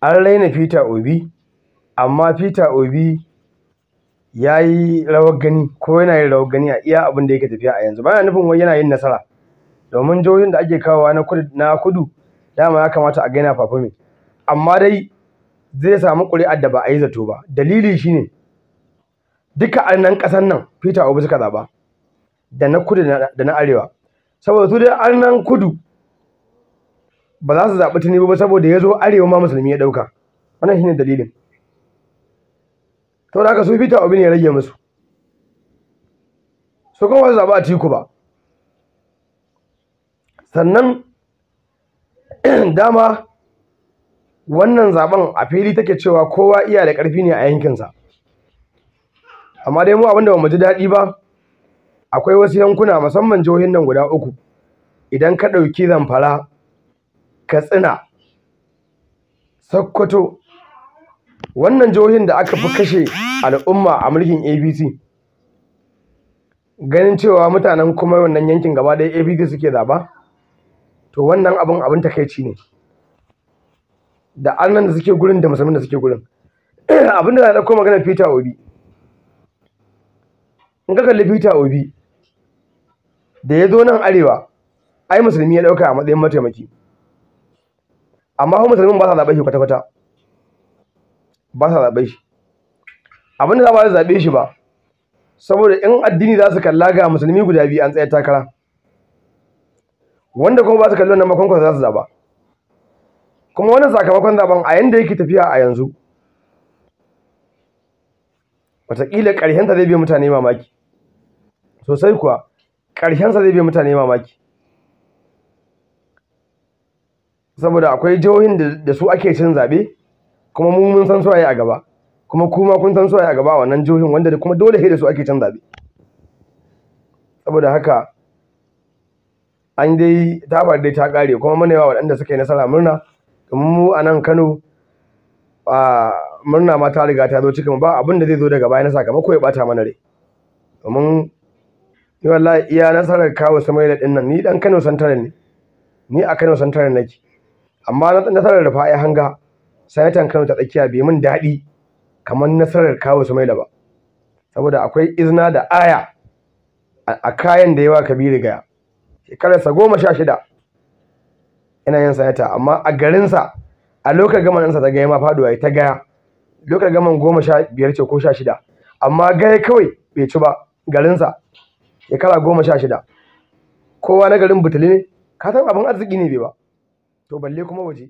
an raina Peter Obi, amma Peter Obi ya yi rawar gani ko yana yin rawar gani a iya abin da yake tafiya a yanzu. Ba yana nufin wai yana yin nasara, domin jihohin da ake kawowa na kudu dama ya kamata a ga yana performing, amma dai zai samu ƙuri'ar da ba a yi zato ba. Dalili shine duka arnan ƙasar nan Peter Obi suka zaɓa, da na kudu da na arewa, saboda su dai arnan kudu ba za su zaɓi Tinubu ba saboda ya zo arewa ma musulmi ya ɗauka. Wannan shine dalilin. Saboda haka su Peter Obi ne ya rage musu, su kuma ba su zaɓi Atiku ba. Sannan dama wannan zaben a fili take cewa kowa iya da ƙarfi ne a yankinsa, amma dai mu abinda ba mu ji daɗi ba, akwai wasu yankuna musamman jihohin nan guda uku, idan ka ɗauki Zamfara, Katsina, Sokoto, wannan jihohin da aka fi kashe al'umma a mulkin APC, ganin cewa mutanen kuma wannan yankin gaba ɗaya APC suke zaɓa, to wannan abin takaici ne da arnan da suke gurin da musulmin da suke gurin. Abin da na ɗauko maganar Peter Obi, in ka kalli Peter Obi da ya zo nan arewa, ai musulmi ya ɗauka a matsayin mataimaki, amma kuma musulmin ba sa zaɓe shi kwata-kwata, ba sa zaɓe shi. Abin da za ba su zaɓe shi ba, saboda in addini za su kalla ga musulmi guda biyu an tsaya takara, wanda kuma ba su kalli wannan makon za su zaɓa. Kuma wannan sakamakon zaɓen a yanda yake tafiya a yanzu, wataƙila ƙarshensa zai biya mutane mamaki sosai kuwa, ƙarshensa zai biya mutane mamaki, saboda akwai jihohin da su ake cin zaɓe, kuma mu mun san suwaye a gaba, kuma kuma kun san suwaye a gaba a wannan jihohin, wanda kuma dole sai da su ake cin zaɓe. Saboda haka an dai tabar dai ta ƙare, kuma muna yawa waɗanda suka yi nasara murna, domin mu a nan Kano murna ma ta riga ta zo cikin, ba abin da zai zo daga baya na sakamako ya ɓata mana rai. Domin ni wallahi iya nasarar kawo Sumaila ɗin nan, ni ɗan Kano Santaral ne, ni a Kano Santaral nake, amma nasarar Rufa'i Hanga sanatan Kano ta tsakiya bai min daɗi kamar nasarar kawo Sumaila ba, saboda akwai izina da aya a kayan da yawa Kabiru Gaya, shekararsa 16 yana yin sanata, amma a garinsa a lokacin gamansa ta Gaya ma faduwa ta Gaya, lokacin gaman 15 ce ko 16, amma Gaya kawai bai ci ba garinsa, shekara 16. Kowa na garin butuli ne, ka san abin arziki ne bai ba, to balle kuma waje.